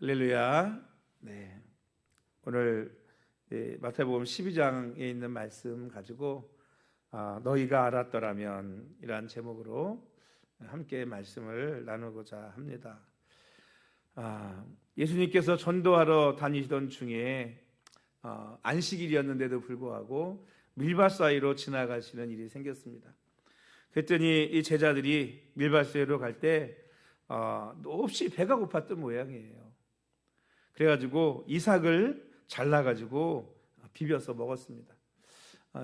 할렐루야. 네. 오늘 마태복음 12장에 있는 말씀 가지고 너희가 알았더라면 이란 제목으로 함께 말씀을 나누고자 합니다. 예수님께서 전도하러 다니시던 중에 안식일이었는데도 불구하고 밀밭 사이로 지나가시는 일이 생겼습니다. 그랬더니 이 제자들이 밀밭 사이로 갈 때 몹시 배가 고팠던 모양이에요. 그래가지고 이삭을 잘라가지고 비벼서 먹었습니다.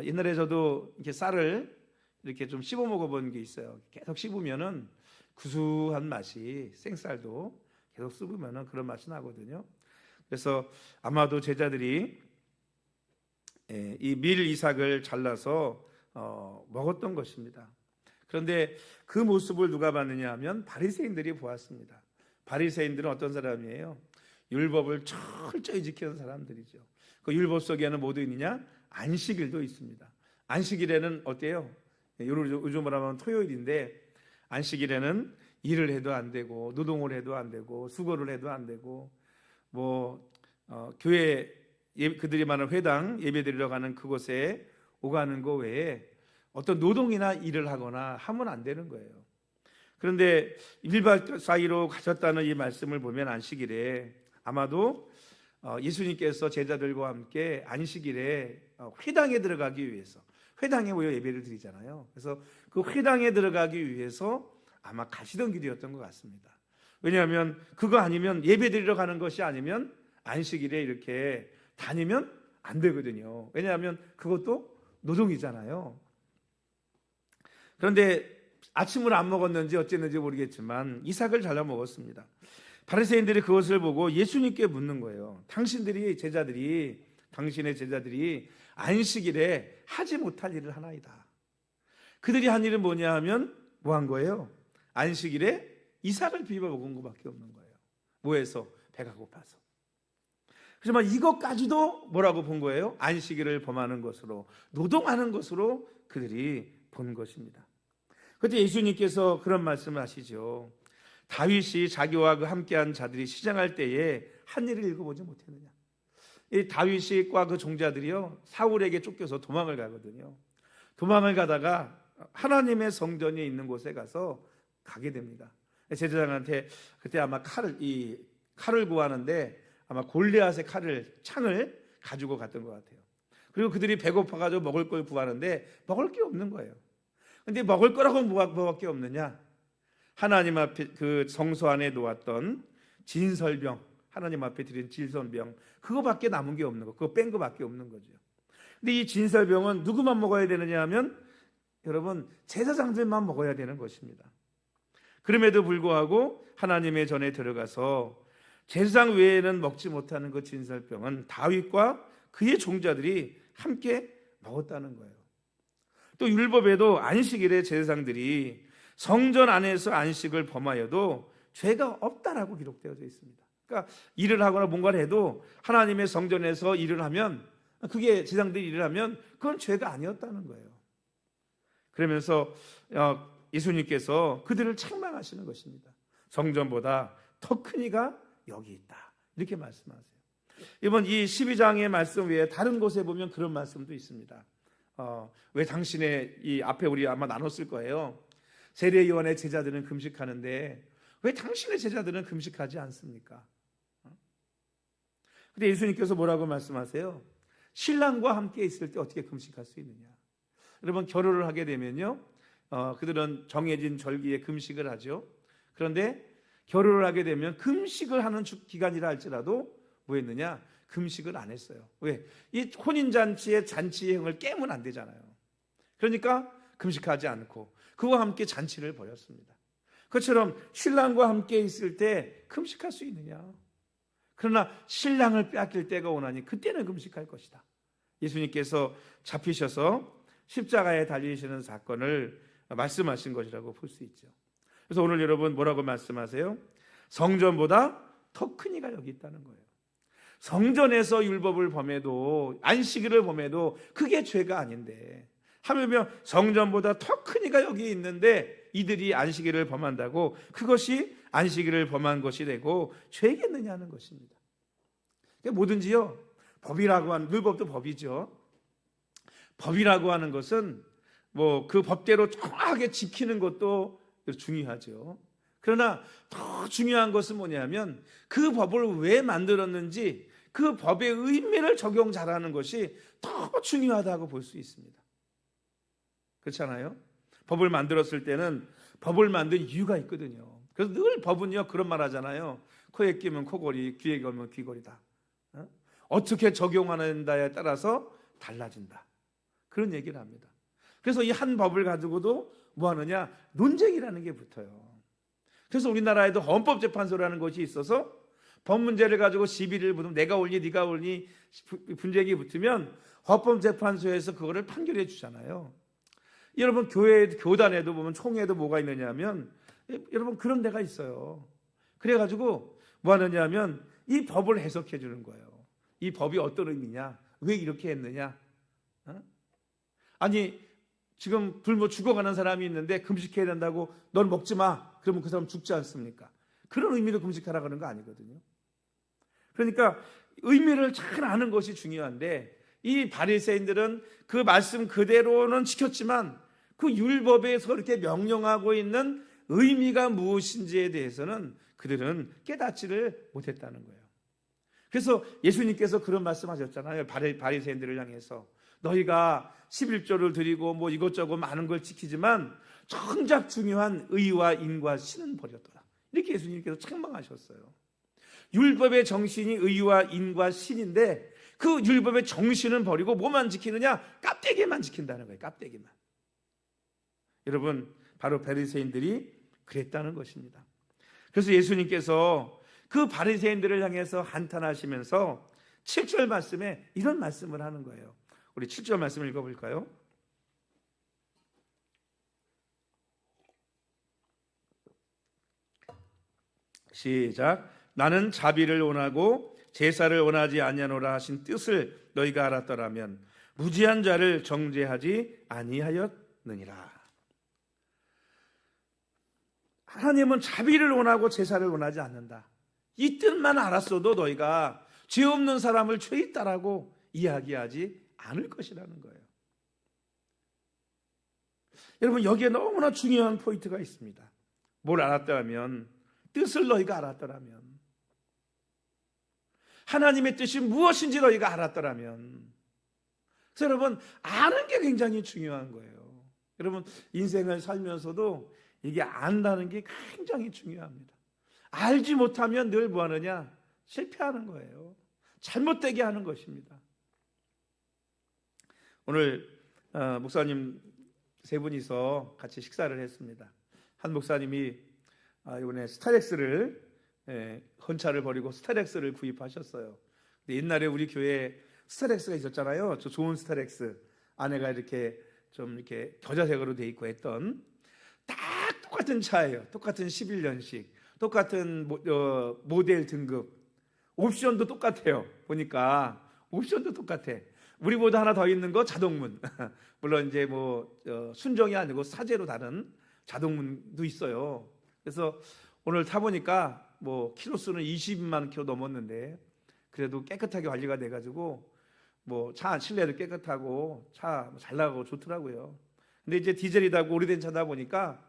옛날에 저도 이렇게 쌀을 이렇게 좀 씹어 먹어본 게 있어요. 계속 씹으면은 구수한 맛이, 생쌀도 계속 씹으면은 그런 맛이 나거든요. 그래서 아마도 제자들이 이 밀 이삭을 잘라서 먹었던 것입니다. 그런데 그 모습을 누가 봤느냐 하면 바리새인들이 보았습니다. 바리새인들은 어떤 사람이에요? 율법을 철저히 지키는 사람들이죠. 그 율법 속에는 뭐도 있느냐? 안식일도 있습니다. 안식일에는 어때요? 요즘으로 하면 토요일인데 안식일에는 일을 해도 안 되고 노동을 해도 안 되고 수고를 해도 안 되고 교회 그들이 말하는 회당 예배드리러 가는 그곳에 오가는 거 외에 어떤 노동이나 일을 하거나 하면 안 되는 거예요. 그런데 밀밭 사이로 가셨다는 이 말씀을 보면 안식일에 아마도 예수님께서 제자들과 함께 안식일에 회당에 들어가기 위해서, 회당에 모여 예배를 드리잖아요. 그래서 그 회당에 들어가기 위해서 아마 가시던 길이었던 것 같습니다. 왜냐하면 그거 아니면 예배 드리러 가는 것이 아니면 안식일에 이렇게 다니면 안 되거든요. 왜냐하면 그것도 노동이잖아요. 그런데 아침을 안 먹었는지 어쨌는지 모르겠지만 이삭을 잘라 먹었습니다. 바리새인들이 그것을 보고 예수님께 묻는 거예요. 당신의 제자들이 안식일에 하지 못할 일을 하나이다. 그들이 한 일은 뭐냐 하면 뭐 한 거예요? 안식일에 이삭을 비벼 먹은 것밖에 없는 거예요. 뭐해서? 배가 고파서. 하지만 이것까지도 뭐라고 본 거예요? 안식일을 범하는 것으로, 노동하는 것으로 그들이 본 것입니다. 그때 예수님께서 그런 말씀을 하시죠. 다윗이 자기와 그 함께한 자들이 시장할 때에 한 일을 읽어보지 못했느냐. 이 다윗과 그 종자들이요 사울에게 쫓겨서 도망을 가거든요. 도망을 가다가 하나님의 성전이 있는 곳에 가서 가게 됩니다. 제사장한테 그때 아마 칼을 구하는데 아마 골리앗의 창을 가지고 갔던 것 같아요. 그리고 그들이 배고파가지고 먹을 걸 구하는데 먹을 게 없는 거예요. 근데 먹을 거라고 뭐밖에 없느냐? 하나님 앞에 그 성소 안에 놓았던 진설병, 하나님 앞에 드린 진설병, 그거밖에 남은 게 없는 거, 그거 뺀 거밖에 없는 거죠. 근데 이 진설병은 누구만 먹어야 되느냐 하면 여러분 제사장들만 먹어야 되는 것입니다. 그럼에도 불구하고 하나님의 전에 들어가서 제사장 외에는 먹지 못하는 그 진설병은 다윗과 그의 종자들이 함께 먹었다는 거예요. 또 율법에도 안식일에 제사장들이 성전 안에서 안식을 범하여도 죄가 없다라고 기록되어져 있습니다. 그러니까 일을 하거나 뭔가를 해도 하나님의 성전에서 일을 하면 그게 제사장들이 일을 하면 그건 죄가 아니었다는 거예요. 그러면서 예수님께서 그들을 책망하시는 것입니다. 성전보다 더 큰 이가 여기 있다. 이렇게 말씀하세요. 이번 이 12장의 말씀 외에 다른 곳에 보면 그런 말씀도 있습니다. 왜 당신의 이 앞에 우리 아마 나눴을 거예요. 세례 요한의 제자들은 금식하는데 왜 당신의 제자들은 금식하지 않습니까? 근데 예수님께서 뭐라고 말씀하세요? 신랑과 함께 있을 때 어떻게 금식할 수 있느냐? 여러분 결혼을 하게 되면요, 그들은 정해진 절기에 금식을 하죠. 그런데 결혼을 하게 되면 금식을 하는 기간이라 할지라도 뭐 했느냐? 금식을 안 했어요. 왜? 이 혼인잔치의 잔치행을 깨면 안 되잖아요. 그러니까 금식하지 않고 그와 함께 잔치를 벌였습니다. 그처럼 신랑과 함께 있을 때 금식할 수 있느냐? 그러나 신랑을 빼앗길 때가 오나니 그때는 금식할 것이다. 예수님께서 잡히셔서 십자가에 달리시는 사건을 말씀하신 것이라고 볼 수 있죠. 그래서 오늘 여러분 뭐라고 말씀하세요? 성전보다 더 큰 이가 여기 있다는 거예요. 성전에서 율법을 범해도 안식일을 범해도 그게 죄가 아닌데 하물며 성전보다 더 큰 이가 여기 있는데 이들이 안식일을 범한다고 그것이 안식일을 범한 것이 되고 죄겠느냐는 것입니다. 그러니까 뭐든지요, 법이라고 하는, 율법도 법이죠. 법이라고 하는 것은 뭐 그 법대로 정확하게 지키는 것도 중요하죠. 그러나 더 중요한 것은 뭐냐면 그 법을 왜 만들었는지 그 법의 의미를 적용 잘하는 것이 더 중요하다고 볼 수 있습니다. 그렇잖아요? 법을 만들었을 때는 법을 만든 이유가 있거든요. 그래서 늘 법은요 그런 말 하잖아요. 코에 끼면 코걸이, 귀에 걸면 귀걸이다. 어떻게 적용하는다에 따라서 달라진다. 그런 얘기를 합니다. 그래서 이 한 법을 가지고도 뭐 하느냐? 논쟁이라는 게 붙어요. 그래서 우리나라에도 헌법재판소라는 것이 있어서 법 문제를 가지고 시비를 붙으면 내가 옳니 네가 옳니 분쟁이 붙으면 헌법재판소에서 그거를 판결해 주잖아요. 여러분 교회 교단에도 보면 총회도 뭐가 있느냐 하면 여러분 그런 데가 있어요. 그래가지고 뭐 하느냐 하면 이 법을 해석해 주는 거예요. 이 법이 어떤 의미냐? 왜 이렇게 했느냐? 아니 지금 굶어 죽어가는 사람이 있는데 금식해야 된다고 넌 먹지 마. 그러면 그 사람 죽지 않습니까? 그런 의미로 금식하라 그러는 거 아니거든요. 그러니까 의미를 잘 아는 것이 중요한데 이 바리새인들은 그 말씀 그대로는 지켰지만 그 율법에서 이렇게 명령하고 있는 의미가 무엇인지에 대해서는 그들은 깨닫지를 못했다는 거예요. 그래서 예수님께서 그런 말씀하셨잖아요. 바리새인들을 향해서 너희가 11조를 드리고 뭐 이것저것 많은 걸 지키지만 정작 중요한 의와 인과 신은 버렸더라. 이렇게 예수님께서 책망하셨어요. 율법의 정신이 의와 인과 신인데 그 율법의 정신은 버리고 뭐만 지키느냐? 껍데기만 지킨다는 거예요. 껍데기만. 여러분 바로 바리새인들이 그랬다는 것입니다. 그래서 예수님께서 그 바리새인들을 향해서 한탄하시면서 7절 말씀에 이런 말씀을 하는 거예요. 우리 7절 말씀을 읽어볼까요? 시작. 나는 자비를 원하고 제사를 원하지 아니하노라 하신 뜻을 너희가 알았더라면 무지한 자를 정죄하지 아니하였느니라. 하나님은 자비를 원하고 제사를 원하지 않는다. 이 뜻만 알았어도 너희가 죄 없는 사람을 죄 있다라고 이야기하지 않을 것이라는 거예요. 여러분 여기에 너무나 중요한 포인트가 있습니다. 뭘 알았더라면, 뜻을 너희가 알았더라면, 하나님의 뜻이 무엇인지 너희가 알았더라면. 그래서 여러분 아는 게 굉장히 중요한 거예요. 여러분 인생을 살면서도 이게 안다는 게 굉장히 중요합니다. 알지 못하면 늘 뭐 하느냐? 실패하는 거예요. 잘못되게 하는 것입니다. 오늘 목사님 세 분이서 같이 식사를 했습니다. 한 목사님이 이번에 스타렉스를 헌차를 벌이고 스타렉스를 구입하셨어요. 근데 옛날에 우리 교회에 스타렉스가 있었잖아요. 저 좋은 스타렉스 안에가 이렇게 좀 이렇게 겨자색으로 돼 있고 했던 딱 똑같은 차예요. 똑같은 11년식, 똑같은 모델 등급, 옵션도 똑같아요. 보니까 옵션도 똑같아. 우리보다 하나 더 있는 거 자동문. 물론 이제 뭐 순정이 아니고 사제로 다른 자동문도 있어요. 그래서 오늘 타보니까 뭐 키로수는 20만 킬로 넘었는데 그래도 깨끗하게 관리가 돼가지고 뭐 차 실내도 깨끗하고 차 잘 나가고 좋더라고요. 근데 이제 디젤이다고 오래된 차다 보니까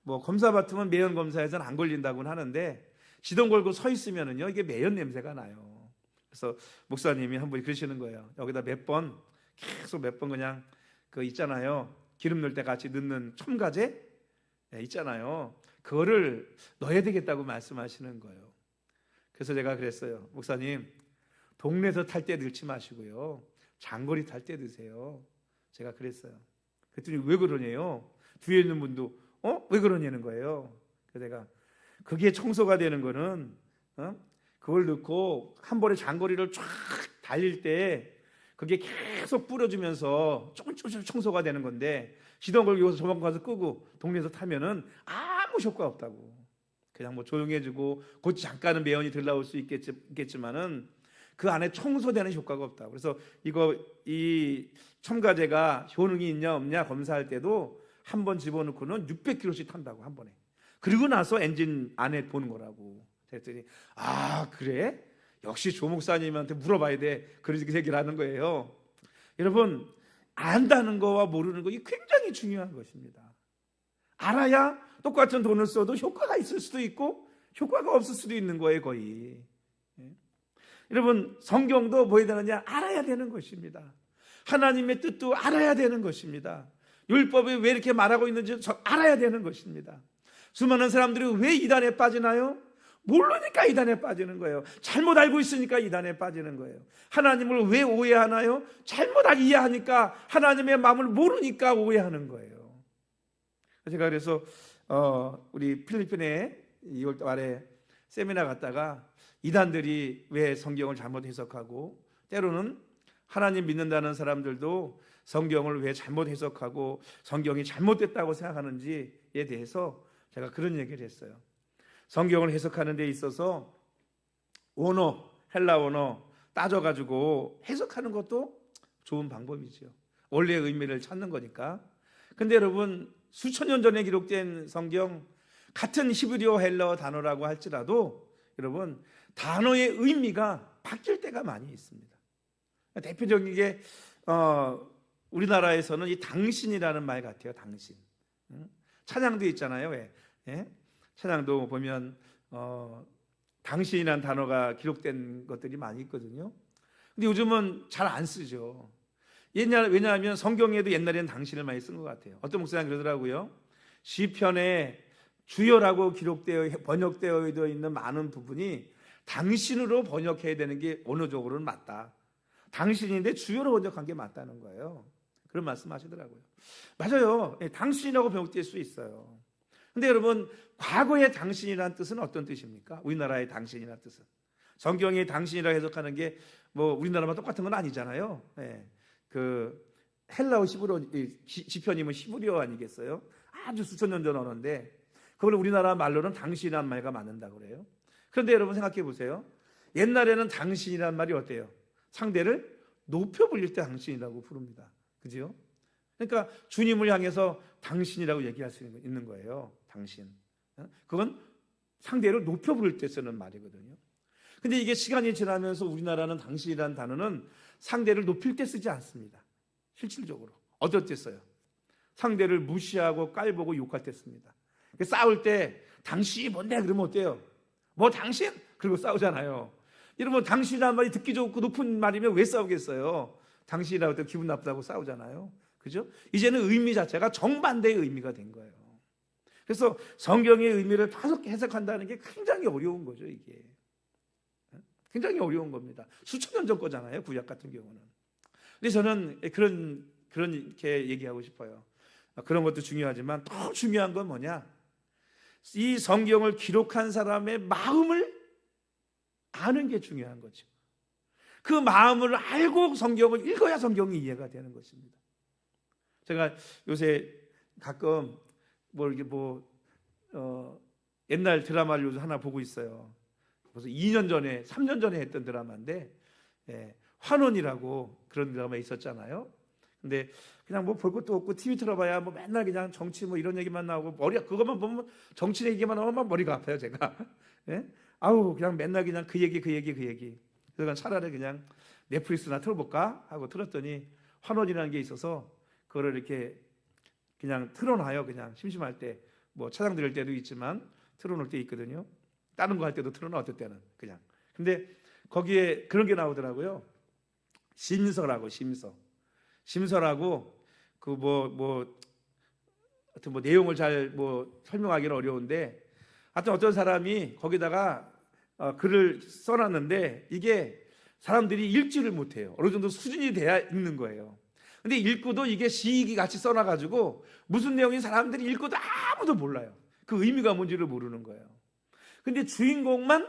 뭐 검사 받으면 매연 검사에서는 안 걸린다고는 하는데 시동 걸고 서 있으면은요 이게 매연 냄새가 나요. 그래서 목사님이 한 분이 그러시는 거예요. 여기다 계속 몇 번 그냥 그 있잖아요. 기름 넣을 때 같이 넣는 첨가제 있잖아요. 그거를 넣어야 되겠다고 말씀하시는 거예요. 그래서 제가 그랬어요. 목사님, 동네에서 탈 때 넣지 마시고요. 장거리 탈 때 넣으세요. 제가 그랬어요. 그랬더니 왜 그러냐요? 뒤에 있는 분도 왜 그러냐는 거예요. 그래서 내가 그게 청소가 되는 거는 그걸 넣고 한 번에 장거리를 쫙 달릴 때 그게 계속 뿌려주면서 조금씩 청소가 되는 건데 시동 걸고 여기서 저만 가서 끄고 동네에서 타면은 아무 효과 없다고. 그냥 뭐 조용해지고 곧 잠깐은 매연이 들라올 수 있겠지만은 그 안에 청소되는 효과가 없다. 그래서 이 첨가제가 효능이 있냐 없냐 검사할 때도 한 번 집어넣고는 600km씩 탄다고 한 번에. 그리고 나서 엔진 안에 보는 거라고. 그랬더니 아 그래? 역시 조 목사님한테 물어봐야 돼. 그렇게 얘기를 하는 거예요. 여러분 안다는 거와 모르는 거 이 굉장히 중요한 것입니다. 알아야 똑같은 돈을 써도 효과가 있을 수도 있고 효과가 없을 수도 있는 거예요 거의. 여러분 성경도 뭐 해야 되느냐? 알아야 되는 것입니다. 하나님의 뜻도 알아야 되는 것입니다. 율법이 왜 이렇게 말하고 있는지 알아야 되는 것입니다. 수많은 사람들이 왜 이단에 빠지나요? 모르니까 이단에 빠지는 거예요. 잘못 알고 있으니까 이단에 빠지는 거예요. 하나님을 왜 오해하나요? 잘못 이해하니까 하나님의 마음을 모르니까 오해하는 거예요. 제가 그래서 우리 필리핀에 2월 말에 세미나 갔다가 이단들이 왜 성경을 잘못 해석하고 때로는 하나님 믿는다는 사람들도 성경을 왜 잘못 해석하고 성경이 잘못됐다고 생각하는지에 대해서 제가 그런 얘기를 했어요. 성경을 해석하는 데 있어서 원어, 헬라 원어 따져가지고 해석하는 것도 좋은 방법이죠. 원래의 의미를 찾는 거니까. 근데 여러분 수천 년 전에 기록된 성경 같은 히브리어 헬라어 단어라고 할지라도 여러분 단어의 의미가 바뀔 때가 많이 있습니다. 대표적인 게 우리나라에서는 이 당신이라는 말 같아요. 당신. 찬양도 있잖아요. 왜? 예? 찬양도 보면 당신이라는 단어가 기록된 것들이 많이 있거든요. 근데 요즘은 잘 안 쓰죠. 왜냐하면 성경에도 옛날에는 당신을 많이 쓴 것 같아요. 어떤 목사님 그러더라고요. 시편에 주여라고 번역되어 있는 많은 부분이 당신으로 번역해야 되는 게 언어적으로는 맞다. 당신인데 주여로 번역한 게 맞다는 거예요. 그런 말씀하시더라고요. 맞아요. 당신이라고 번역될 수 있어요. 근데 여러분 과거의 당신이라는 뜻은 어떤 뜻입니까? 우리나라의 당신이라는 뜻은 성경의 당신이라고 해석하는 게 뭐 우리나라만 똑같은 건 아니잖아요. 그 헬라어 히브리어 시편이면 히브리어 아니겠어요? 아주 수천 년 전 언어인데 그걸 우리나라 말로는 당신이라는 말과 맞는다고 그래요. 그런데 여러분 생각해 보세요. 옛날에는 당신이라는 말이 어때요? 상대를 높여 불릴 때 당신이라고 부릅니다. 그죠? 그러니까 주님을 향해서 당신이라고 얘기할 수 있는 거예요. 당신. 그건 상대를 높여 부를 때 쓰는 말이거든요. 근데 이게 시간이 지나면서 우리나라는 당신이라는 단어는 상대를 높일 때 쓰지 않습니다. 실질적으로. 어떨 때 써요? 상대를 무시하고 깔보고 욕할 때 씁니다. 싸울 때 당신이 뭔데? 그러면 어때요? 뭐 당신? 그리고 싸우잖아요. 여러분 당신이라는 말이 듣기 좋고 높은 말이면 왜 싸우겠어요? 당신이라고 할 때 기분 나쁘다고 싸우잖아요. 그죠? 이제는 의미 자체가 정반대의 의미가 된 거예요. 그래서 성경의 의미를 해석한다는 게 굉장히 어려운 거죠. 이게 굉장히 어려운 겁니다. 수천 년 전 거잖아요. 구약 같은 경우는. 근데 저는 그렇게 얘기하고 싶어요. 그런 것도 중요하지만 더 중요한 건 뭐냐? 이 성경을 기록한 사람의 마음을 아는 게 중요한 거죠. 그 마음을 알고 성경을 읽어야 성경이 이해가 되는 것입니다. 제가 요새 가끔 옛날 드라마를 요즘 하나 보고 있어요. 벌써 2년 전에, 3년 전에 했던 드라마인데 환원이라고 그런 드라마 있었잖아요. 근데 그냥 뭐 볼 것도 없고 TV 틀어봐야 뭐 맨날 그냥 정치 뭐 이런 얘기만 나오고 그것만 보면 정치 얘기만 나오면 머리가 아파요 제가. 아우 그냥 맨날 그냥 그 얘기. 그래서 차라리 그냥 넷플릭스나 틀어볼까 하고 틀었더니 환원이라는 게 있어서 그거를 이렇게 그냥 틀어놔요. 그냥 심심할 때 뭐 차장 들을 때도 있지만 틀어놓을 때 있거든요. 다른 거 할 때도 틀어놔 어떨 때는 그냥. 근데 거기에 그런 게 나오더라고요. 심서라고 심서라고 하여튼 내용을 잘 설명하기는 어려운데 하여튼 어떤 사람이 거기다가 글을 써놨는데 이게 사람들이 읽지를 못해요. 어느 정도 수준이 돼야 읽는 거예요. 근데 읽고도 이게 시기 같이 써놔가지고 무슨 내용인 사람들이 읽고도 아무도 몰라요. 그 의미가 뭔지를 모르는 거예요. 근데 주인공만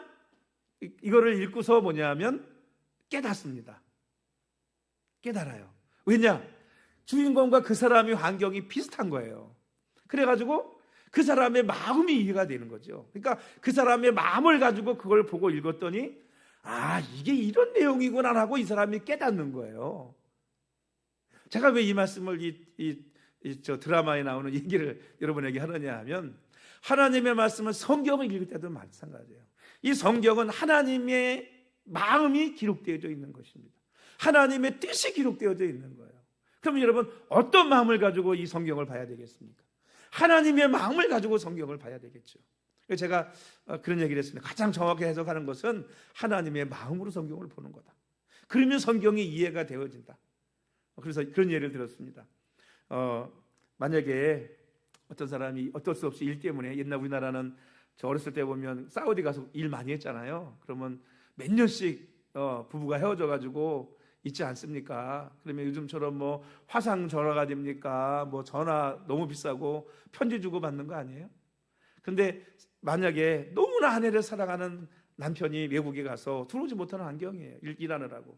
이거를 읽고서 뭐냐면 깨닫습니다. 깨달아요. 왜냐? 주인공과 그 사람의 환경이 비슷한 거예요. 그래가지고 그 사람의 마음이 이해가 되는 거죠. 그러니까 그 사람의 마음을 가지고 그걸 보고 읽었더니 아, 이게 이런 내용이구나 하고 이 사람이 깨닫는 거예요. 제가 왜 이 말씀을 저 드라마에 나오는 얘기를 여러분에게 하느냐 하면, 하나님의 말씀은 성경을 읽을 때도 마찬가지예요. 이 성경은 하나님의 마음이 기록되어져 있는 것입니다. 하나님의 뜻이 기록되어져 있는 거예요. 그러면 여러분, 어떤 마음을 가지고 이 성경을 봐야 되겠습니까? 하나님의 마음을 가지고 성경을 봐야 되겠죠. 제가 그런 얘기를 했습니다. 가장 정확히 해석하는 것은 하나님의 마음으로 성경을 보는 거다. 그러면 성경이 이해가 되어진다. 그래서 그런 예를 들었습니다. 만약에 어떤 사람이 어쩔 수 없이 일 때문에, 옛날 우리나라는 저 어렸을 때 보면 사우디 가서 일 많이 했잖아요. 그러면 몇 년씩 부부가 헤어져 가지고 있지 않습니까? 그러면 요즘처럼 뭐 화상 전화가 됩니까? 뭐 전화 너무 비싸고 편지 주고 받는 거 아니에요? 근데 만약에 너무나 아내를 사랑하는 남편이 외국에 가서 들어오지 못하는 환경이에요. 일하느라고.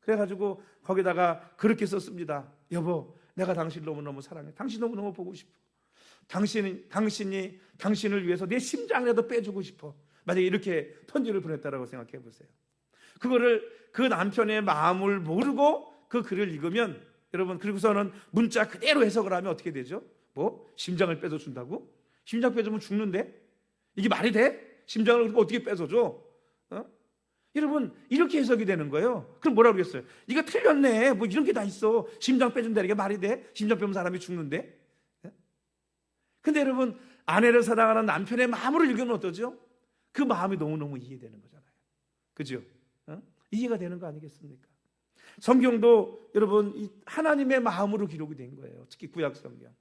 그래가지고 거기다가 그렇게 썼습니다. 여보, 내가 당신을 너무너무 사랑해. 당신 너무너무 보고 싶어. 당신을 위해서 내 심장이라도 빼주고 싶어. 만약에 이렇게 편지를 보냈다라고 생각해 보세요. 그거를 그 남편의 마음을 모르고 그 글을 읽으면, 여러분, 그리고서는 문자 그대로 해석을 하면 어떻게 되죠? 뭐? 심장을 뺏어준다고? 심장 뺏으면 죽는데? 이게 말이 돼? 심장을 어떻게 뺏어줘? 여러분, 이렇게 해석이 되는 거예요. 그럼 뭐라고 그랬어요? 이거 틀렸네. 뭐 이런 게 다 있어. 심장 빼준다는 게 말이 돼? 심장 빼면 사람이 죽는데? 근데 여러분, 아내를 사랑하는 남편의 마음으로 읽으면 어떠죠? 그 마음이 너무너무 이해되는 거잖아요. 그죠? 이해가 되는 거 아니겠습니까? 성경도 여러분 하나님의 마음으로 기록이 된 거예요. 특히 구약 성경.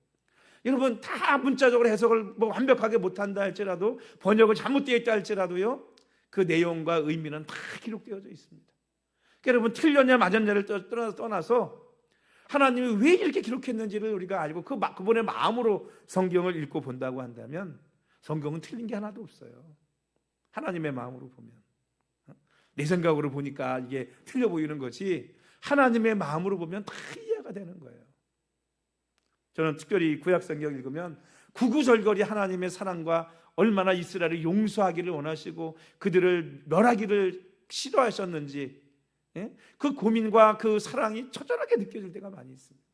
여러분, 다 문자적으로 해석을 뭐 완벽하게 못한다 할지라도, 번역을 잘못되어 있다 할지라도요, 그 내용과 의미는 다 기록되어져 있습니다. 그러니까 여러분, 틀렸냐 맞았냐를 떠나서 하나님이 왜 이렇게 기록했는지를 우리가 알고 그분의 마음으로 성경을 읽고 본다고 한다면 성경은 틀린 게 하나도 없어요. 하나님의 마음으로 보면. 내 생각으로 보니까 이게 틀려 보이는 거지, 하나님의 마음으로 보면 다 이해가 되는 거예요. 저는 특별히 구약 성경 읽으면 구구절절히 하나님의 사랑과 얼마나 이스라엘을 용서하기를 원하시고 그들을 멸하기를 싫어하셨는지, 그 고민과 그 사랑이 처절하게 느껴질 때가 많이 있습니다.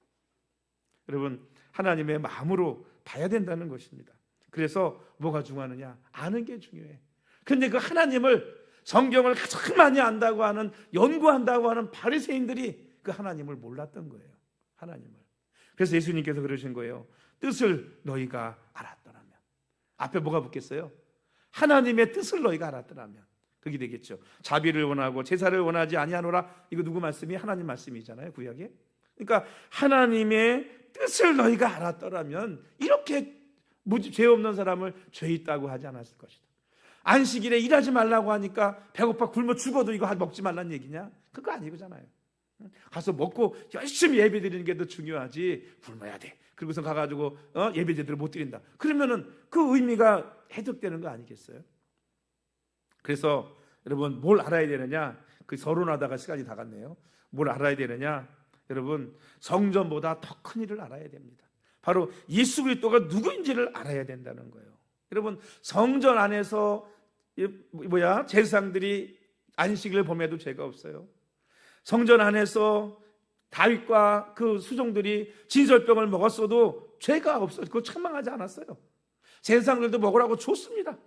여러분, 하나님의 마음으로 봐야 된다는 것입니다. 그래서 뭐가 중요하느냐? 아는 게 중요해. 그런데 그 하나님을, 성경을 가장 많이 안다고 하는, 연구한다고 하는 바리새인들이 그 하나님을 몰랐던 거예요. 하나님을. 그래서 예수님께서 그러신 거예요. 뜻을 너희가 알았더라면. 앞에 뭐가 붙겠어요? 하나님의 뜻을 너희가 알았더라면. 그게 되겠죠. 자비를 원하고 제사를 원하지 아니하노라. 이거 누구 말씀이? 하나님 말씀이잖아요, 구약에. 그러니까 하나님의 뜻을 너희가 알았더라면 이렇게 죄 없는 사람을 죄 있다고 하지 않았을 것이다. 안식일에 일하지 말라고 하니까 배고파 굶어 죽어도 이거 먹지 말란 얘기냐? 그거 아니잖아요. 가서 먹고 열심히 예배 드리는 게 더 중요하지, 굶어야 돼. 그리고서 가가지고 예배 제대로 못 드린다. 그러면은 그 의미가 해석되는 거 아니겠어요? 그래서 여러분, 뭘 알아야 되느냐? 그 서론하다가 시간이 다 갔네요. 뭘 알아야 되느냐? 여러분, 성전보다 더 큰 일을 알아야 됩니다. 바로 예수 그리스도가 누구인지를 알아야 된다는 거예요. 여러분, 성전 안에서 제사장들이 안식일을 범해도 죄가 없어요. 성전 안에서 다윗과 그 수종들이 진설병을 먹었어도 죄가 없어요. 그거 책망하지 않았어요. 제사장들도 먹으라고 줬습니다.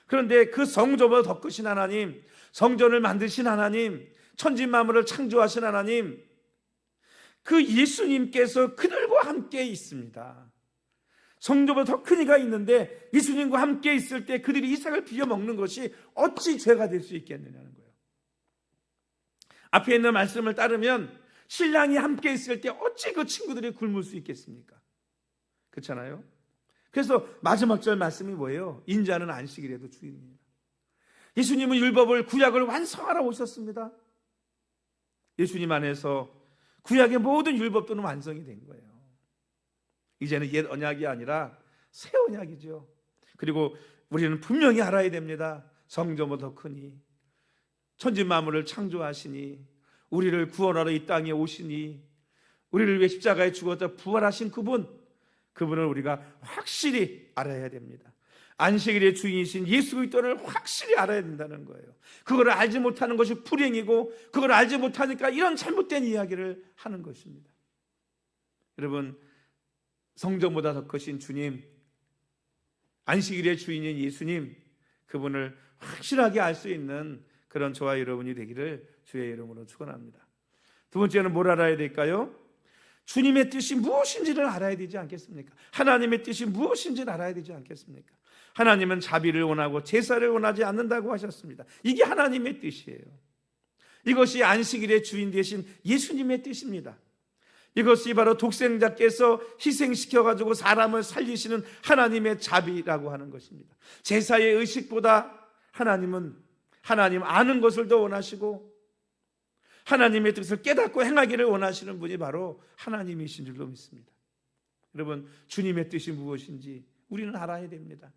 그런데 그 성전보다 더 크신 하나님, 성전을 만드신 하나님, 천지 만물을 창조하신 하나님, 그 예수님께서 그들과 함께 있습니다. 성전보다 더 큰 이가 있는데 예수님과 함께 있을 때 그들이 이삭을 비워 먹는 것이 어찌 죄가 될 수 있겠느냐는 거예요. 앞에 있는 말씀을 따르면 신랑이 함께 있을 때 어찌 그 친구들이 굶을 수 있겠습니까? 그렇잖아요. 그래서 마지막 절 말씀이 뭐예요? 인자는 안식일에도 주인입니다. 예수님은 율법을, 구약을 완성하러 오셨습니다. 예수님 안에서 구약의 모든 율법들은 완성이 된 거예요. 이제는 옛 언약이 아니라 새 언약이죠. 그리고 우리는 분명히 알아야 됩니다. 성전보다 더 크니, 천지 만물을 창조하시니, 우리를 구원하러 이 땅에 오시니, 우리를 위해 십자가에 죽었다 부활하신 그분을 우리가 확실히 알아야 됩니다. 안식일의 주인이신 예수 그리스도를 확실히 알아야 된다는 거예요. 그걸 알지 못하는 것이 불행이고, 그걸 알지 못하니까 이런 잘못된 이야기를 하는 것입니다. 여러분, 성전보다 더 크신 주님, 안식일의 주인인 예수님, 그분을 확실하게 알 수 있는 그런 저와 여러분이 되기를 주의 이름으로 축원합니다. 두 번째는 뭘 알아야 될까요? 주님의 뜻이 무엇인지를 알아야 되지 않겠습니까? 하나님의 뜻이 무엇인지를 알아야 되지 않겠습니까? 하나님은 자비를 원하고 제사를 원하지 않는다고 하셨습니다. 이게 하나님의 뜻이에요. 이것이 안식일의 주인 되신 예수님의 뜻입니다. 이것이 바로 독생자께서 희생시켜가지고 사람을 살리시는 하나님의 자비라고 하는 것입니다. 제사의 의식보다 하나님 아는 것을 더 원하시고, 하나님의 뜻을 깨닫고 행하기를 원하시는 분이 바로 하나님이신 줄로 믿습니다. 여러분, 주님의 뜻이 무엇인지 우리는 알아야 됩니다.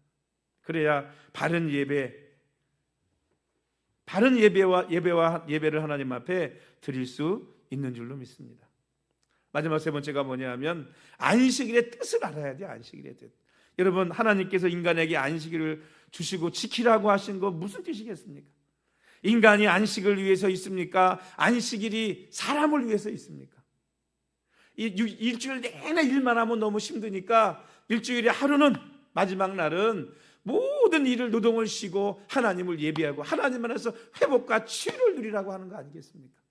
그래야 바른 예배를 하나님 앞에 드릴 수 있는 줄로 믿습니다. 마지막 세 번째가 뭐냐면 안식일의 뜻을 알아야 돼요. 안식일의 뜻. 여러분, 하나님께서 인간에게 안식일을 주시고 지키라고 하신 거 무슨 뜻이겠습니까? 인간이 안식을 위해서 있습니까? 안식일이 사람을 위해서 있습니까? 일주일 내내 일만 하면 너무 힘드니까 일주일의 하루는, 마지막 날은 모든 일을 노동을 쉬고 하나님을 예배하고 하나님 안에서 회복과 치유를 누리라고 하는 거 아니겠습니까?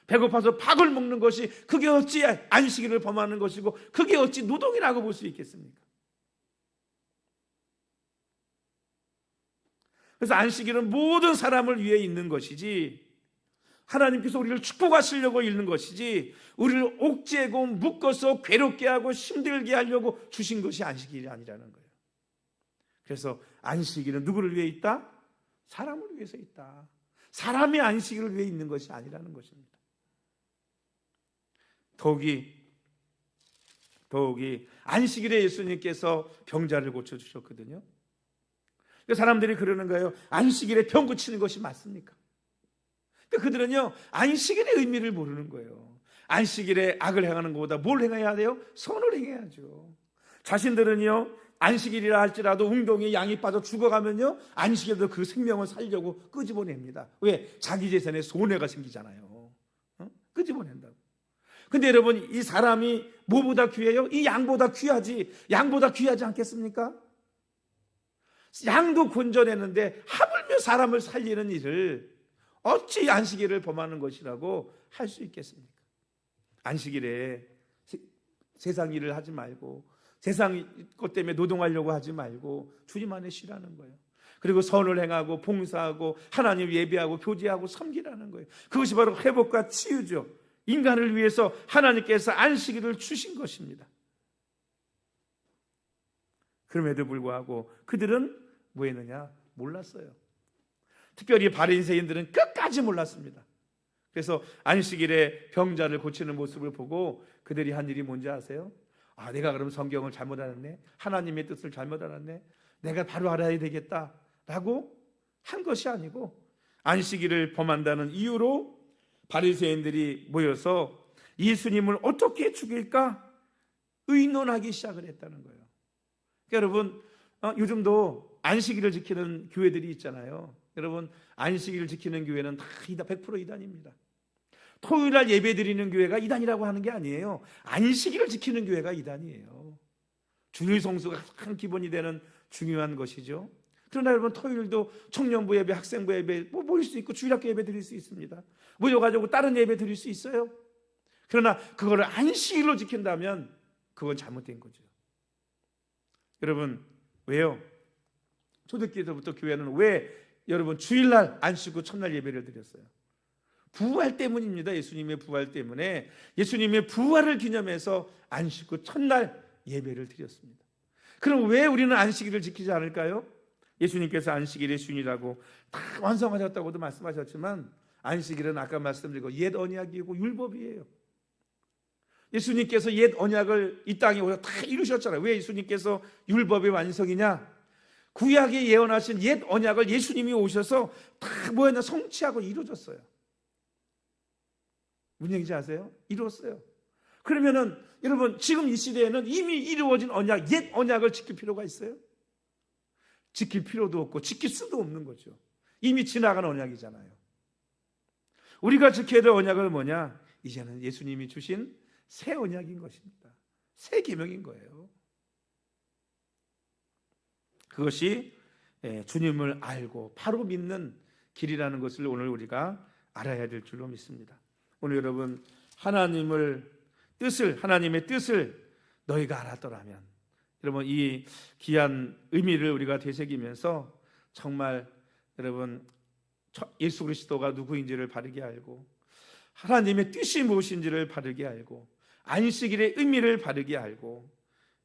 배고파서 밥을 먹는 것이 그게 어찌 안식일을 범하는 것이고 그게 어찌 노동이라고 볼 수 있겠습니까? 그래서 안식일은 모든 사람을 위해 있는 것이지, 하나님께서 우리를 축복하시려고 있는 것이지, 우리를 옥죄고 묶어서 괴롭게 하고 힘들게 하려고 주신 것이 안식일이 아니라는 거예요. 그래서 안식일은 누구를 위해 있다? 사람을 위해서 있다. 사람이 안식일을 위해 있는 것이 아니라는 것입니다. 더욱이 안식일에 예수님께서 병자를 고쳐주셨거든요. 사람들이 그러는 거예요. 안식일에 병 고치는 것이 맞습니까? 그들은요, 안식일의 의미를 모르는 거예요. 안식일에 악을 행하는 것보다 뭘 행해야 돼요? 선을 행해야죠. 자신들은요, 안식일이라 할지라도 웅덩이에 양이 빠져 죽어가면요, 안식일도 그 생명을 살려고 끄집어냅니다. 왜? 자기 재산에 손해가 생기잖아요. 끄집어낸다고. 근데 여러분, 이 사람이 뭐보다 귀해요? 이 양보다 귀하지. 양보다 귀하지 않겠습니까? 양도 곤전했는데 하물며 사람을 살리는 일을 어찌 안식일을 범하는 것이라고 할 수 있겠습니까? 안식일에 세상 일을 하지 말고, 세상 것 때문에 노동하려고 하지 말고 주님 안에 쉬라는 거예요. 그리고 선을 행하고 봉사하고 하나님 예배하고 교제하고 섬기라는 거예요. 그것이 바로 회복과 치유죠. 인간을 위해서 하나님께서 안식일을 주신 것입니다. 그럼에도 불구하고 그들은 뭐 했느냐? 몰랐어요. 특별히 바리새인들은 끝까지 몰랐습니다. 그래서 안식일에 병자를 고치는 모습을 보고 그들이 한 일이 뭔지 아세요? 아, 내가 그럼 성경을 잘못 알았네, 하나님의 뜻을 잘못 알았네, 내가 바로 알아야 되겠다 라고 한 것이 아니고, 안식일을 범한다는 이유로 바리새인들이 모여서 예수님을 어떻게 죽일까 의논하기 시작을 했다는 거예요. 그러니까 여러분, 요즘도 안식일을 지키는 교회들이 있잖아요. 여러분, 안식일을 지키는 교회는 다 100% 이단입니다. 토요일날 예배 드리는 교회가 이단이라고 하는 게 아니에요. 안식일을 지키는 교회가 이단이에요. 주일 성수가 가장 기본이 되는 중요한 것이죠. 그러나 여러분, 토요일도 청년부 예배, 학생부 예배 모일 수 있고 주일학교 예배 드릴 수 있습니다. 모여가지고 다른 예배 드릴 수 있어요. 그러나 그거를 안식일로 지킨다면 그건 잘못된 거죠. 여러분, 왜요? 초대교회부터 교회는 왜 여러분 주일날 안 쉬고 첫날 예배를 드렸어요? 부활 때문입니다. 예수님의 부활 때문에 예수님의 부활을 기념해서 안 쉬고 첫날 예배를 드렸습니다. 그럼 왜 우리는 안식일을 지키지 않을까요? 예수님께서 안식일의 주인이라고 다 완성하셨다고도 말씀하셨지만 안식일은 아까 말씀드린 옛 언약이고 율법이에요. 예수님께서 옛 언약을 이 땅에 오셔서 다 이루셨잖아요. 왜 예수님께서 율법의 완성이냐? 구약에 예언하신 옛 언약을 예수님이 오셔서 다 뭐였나 성취하고 이루어졌어요. 무슨 얘기인지 아세요? 이루었어요. 그러면은 여러분 지금 이 시대에는 이미 이루어진 언약, 옛 언약을 지킬 필요가 있어요? 지킬 필요도 없고 지킬 수도 없는 거죠. 이미 지나간 언약이잖아요. 우리가 지켜야 될 언약은 뭐냐? 이제는 예수님이 주신 새 언약인 것입니다. 새 계명인 거예요. 그것이 주님을 알고 바로 믿는 길이라는 것을 오늘 우리가 알아야 될 줄로 믿습니다. 오늘 여러분 하나님의 뜻을 너희가 알았더라면, 여러분 이 귀한 의미를 우리가 되새기면서 정말 여러분 예수 그리스도가 누구인지를 바르게 알고 하나님의 뜻이 무엇인지를 바르게 알고 안식일의 의미를 바르게 알고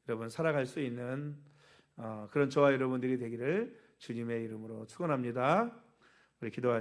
여러분 살아갈 수 있는 그런 저와 여러분들이 되기를 주님의 이름으로 축원합니다. 우리 기도하시죠.